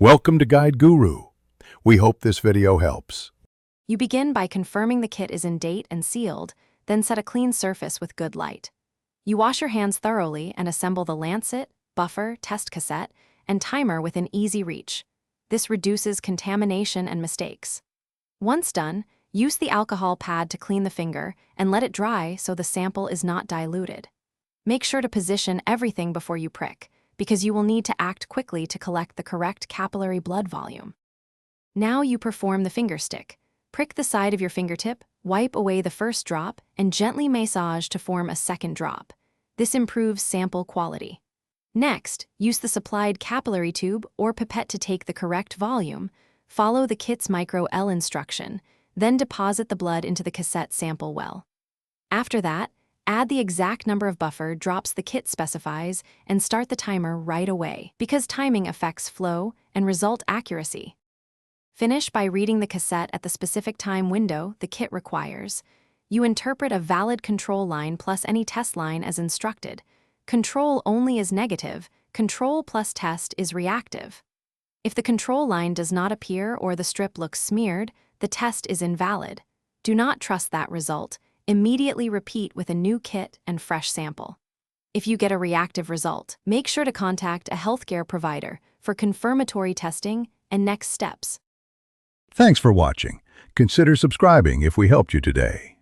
Welcome to Guide Guru. We hope this video helps. You begin by confirming the kit is in date and sealed, then set a clean surface with good light. You wash your hands thoroughly and assemble the lancet, buffer, test cassette, and timer within easy reach. This reduces contamination and mistakes. Once done, use the alcohol pad to clean the finger and let it dry so the sample is not diluted. Make sure to position everything before you prick, because you will need to act quickly to collect the correct capillary blood volume. Now you perform the finger stick. Prick the side of your fingertip, wipe away the first drop, and gently massage to form a second drop. This improves sample quality. Next, use the supplied capillary tube or pipette to take the correct volume. Follow the kit's micro-L instruction, then deposit the blood into the cassette sample well. After that, add the exact number of buffer drops the kit specifies and start the timer right away, because timing affects flow and result accuracy. Finish by reading the cassette at the specific time window the kit requires. You interpret a valid control line plus any test line as instructed. Control only is negative, control plus test is reactive. If the control line does not appear or the strip looks smeared, the test is invalid. Do not trust that result. Immediately repeat with a new kit and fresh sample. If you get a reactive result, make sure to contact a healthcare provider for confirmatory testing and next steps. Thanks for watching. Consider subscribing if we helped you today.